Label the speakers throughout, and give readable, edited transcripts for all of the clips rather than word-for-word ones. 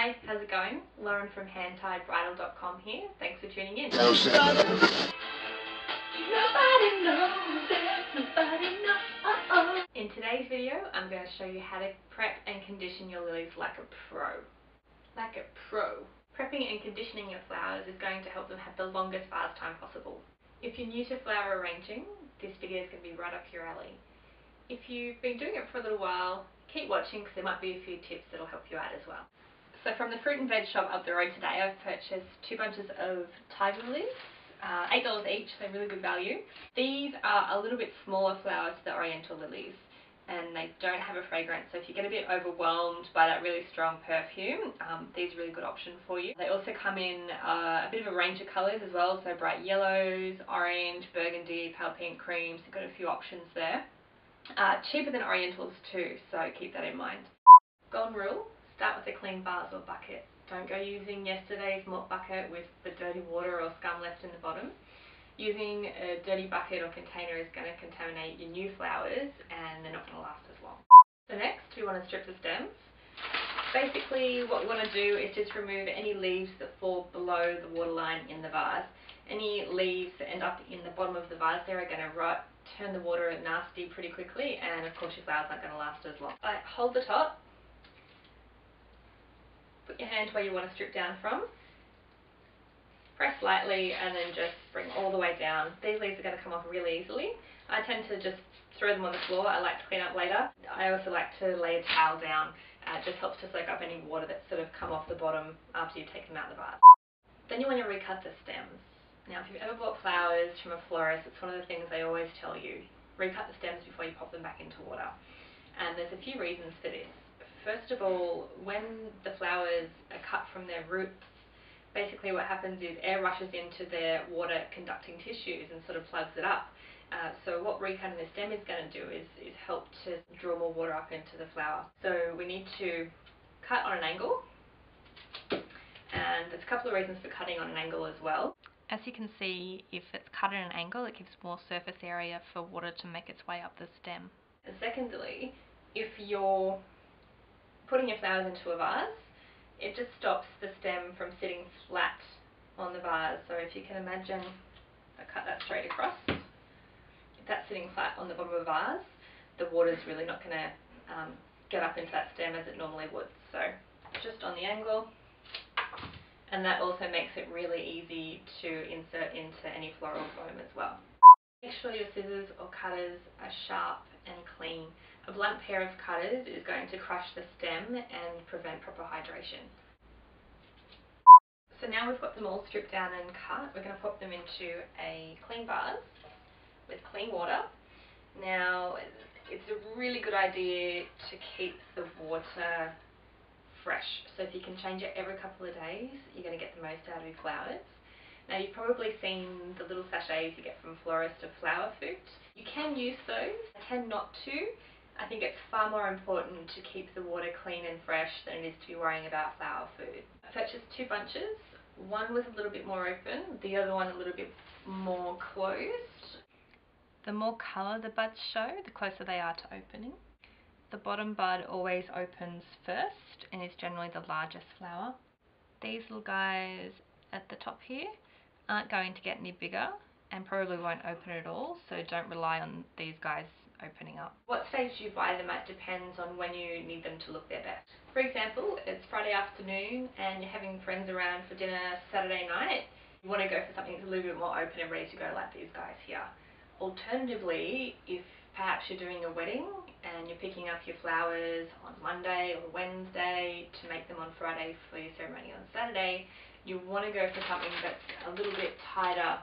Speaker 1: Hi, how's it going? Lauren from handtiedbridal.com here. Thanks for tuning in.
Speaker 2: Nobody knows, nobody knows.
Speaker 1: In today's video, I'm going to show you how to prep and condition your lilies like a pro. Like a pro. Prepping and conditioning your flowers is going to help them have the longest vase time possible. If you're new to flower arranging, this video is going to be right up your alley. If you've been doing it for a little while, keep watching because there might be a few tips that will help you out as well. So from the fruit and veg shop up the road today, I've purchased 2 bunches of tiger lilies, $8 each, so really good value. These are a little bit smaller flowers to the oriental lilies, and they don't have a fragrance, so if you get a bit overwhelmed by that really strong perfume, these are a really good option for you. They also come in a bit of a range of colours as well, so bright yellows, orange, burgundy, pale pink, creams. You've got a few options there. Cheaper than orientals too, so keep that in mind. Golden rule: start with a clean vase or bucket. Don't go using yesterday's mop bucket with the dirty water or scum left in the bottom. Using a dirty bucket or container is going to contaminate your new flowers and they're not going to last as long. So next, we want to strip the stems. Basically what we want to do is just remove any leaves that fall below the waterline in the vase. Any leaves that end up in the bottom of the vase there are going to rot, turn the water nasty pretty quickly, and of course your flowers aren't going to last as long. Hold the top. Put your hand where you want to strip down from. Press lightly and then just bring all the way down. These leaves are going to come off really easily. I tend to just throw them on the floor. I like to clean up later. I also like to lay a towel down. It just helps to soak up any water that's sort of come off the bottom after you've taken them out of the vase. Then you want to recut the stems. Now if you've ever bought flowers from a florist, it's one of the things they always tell you. Recut the stems before you pop them back into water. And there's a few reasons for this. First of all, when the flowers are cut from their roots, basically what happens is air rushes into their water conducting tissues and sort of plugs it up. So what recutting the stem is going to do is help to draw more water up into the flower. So we need to cut on an angle, and there's a couple of reasons for cutting on an angle as well. As you can see, if it's cut at an angle, it gives more surface area for water to make its way up the stem. And secondly, if you're putting your flowers into a vase, it just stops the stem from sitting flat on the vase. So if you can imagine, I cut that straight across. If that's sitting flat on the bottom of a vase, the water's really not going to get up into that stem as it normally would. So just on the angle, and that also makes it really easy to insert into any floral foam as well. Make sure your scissors or cutters are sharp and clean. A blunt pair of cutters is going to crush the stem and prevent proper hydration. So now we've got them all stripped down and cut, we're going to pop them into a clean vase with clean water. Now it's a really good idea to keep the water fresh. So if you can change it every couple of days, you're going to get the most out of your flowers. Now you've probably seen the little sachets you get from florists of flower food. You can use those, I tend not to. I think it's far more important to keep the water clean and fresh than it is to be worrying about flower food. I purchased 2 bunches. One was a little bit more open, the other one a little bit more closed. The more colour the buds show, the closer they are to opening. The bottom bud always opens first and is generally the largest flower. These little guys at the top here aren't going to get any bigger and probably won't open at all, so don't rely on these guys opening up. What stage you buy them at depends on when you need them to look their best. For example, it's Friday afternoon and you're having friends around for dinner Saturday night. You want to go for something that's a little bit more open and ready to go, like these guys here. Alternatively, if perhaps you're doing a wedding and you're picking up your flowers on Monday or Wednesday to make them on Friday for your ceremony on Saturday, you want to go for something that's a little bit tighter.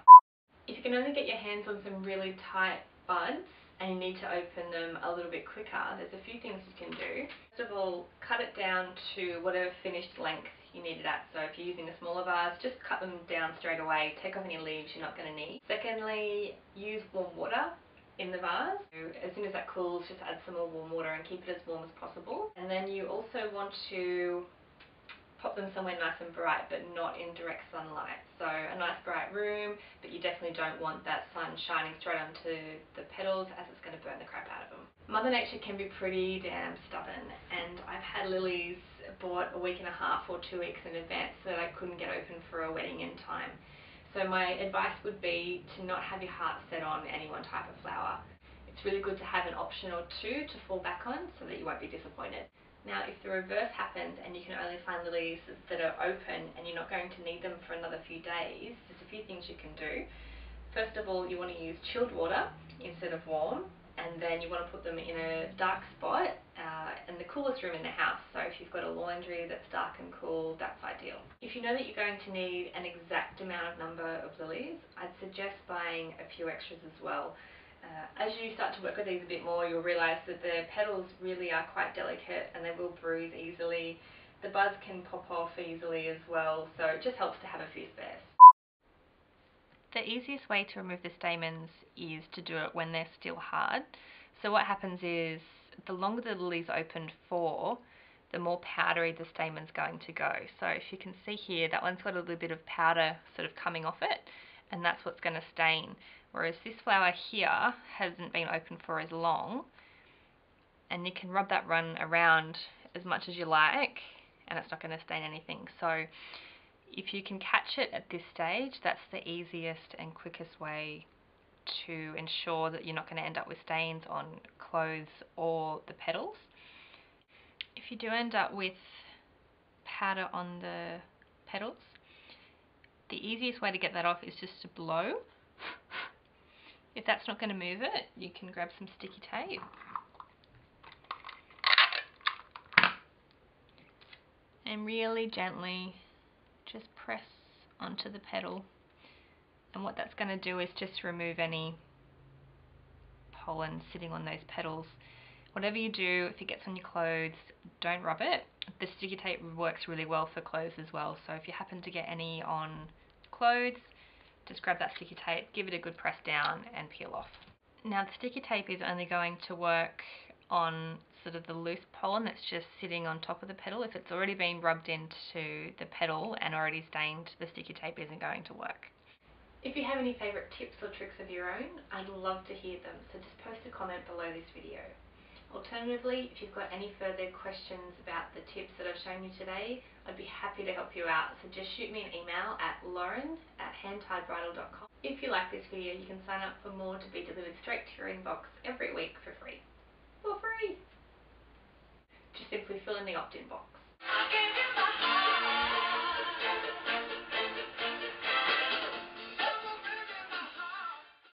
Speaker 1: If you can only get your hands on some really tight buds and you need to open them a little bit quicker, there's a few things you can do. First of all, cut it down to whatever finished length you need it at. So if you're using a smaller vase, just cut them down straight away, take off any leaves you're not going to need. Secondly, use warm water in the vase. So as soon as that cools, just add some more warm water and keep it as warm as possible. And then you also want to pop them somewhere nice and bright, but not in direct sunlight. So a nice bright room, but you definitely don't want that sun shining straight onto the petals, as it's going to burn the crap out of them. Mother Nature can be pretty damn stubborn, and I've had lilies bought a week and a half or 2 weeks in advance so that I couldn't get open for a wedding in time. So my advice would be to not have your heart set on any one type of flower. It's really good to have an option or two to fall back on so that you won't be disappointed. Now, if the reverse happens and you can only find lilies that are open and you're not going to need them for another few days, there's a few things you can do. First of all, you want to use chilled water instead of warm, and then you want to put them in a dark spot in the coolest room in the house. So if you've got a laundry that's dark and cool, that's ideal. If you know that you're going to need an exact amount of number of lilies, I'd suggest buying a few extras as well. As you start to work with these a bit more, you'll realise that the petals really are quite delicate and they will bruise easily. The buds can pop off easily as well, so it just helps to have a few spares. The easiest way to remove the stamens is to do it when they're still hard. So what happens is, the longer the lily's opened for, the more powdery the stamen's going to go. So if you can see here, that one's got a little bit of powder sort of coming off it, and that's what's going to stain. Whereas this flower here hasn't been open for as long, and you can rub that run around as much as you like and it's not going to stain anything. So if you can catch it at this stage, that's the easiest and quickest way to ensure that you're not going to end up with stains on clothes or the petals. If you do end up with powder on the petals, the easiest way to get that off is just to blow. If that's not going to move it, you can grab some sticky tape and really gently just press onto the petal. And what that's going to do is just remove any pollen sitting on those petals. Whatever you do, if it gets on your clothes, don't rub it. The sticky tape works really well for clothes as well, so if you happen to get any on clothes, just grab that sticky tape, give it a good press down and peel off. Now the sticky tape is only going to work on sort of the loose pollen that's just sitting on top of the petal. If it's already been rubbed into the petal and already stained, the sticky tape isn't going to work. If you have any favourite tips or tricks of your own, I'd love to hear them, so just post a comment below this video. Alternatively, if you've got any further questions about the tips that I've shown you today, I'd be happy to help you out. So just shoot me an email at lauren@handtiedbridal.com. If you like this video, you can sign up for more to be delivered straight to your inbox every week for free. For free! Just simply fill in the opt-in box.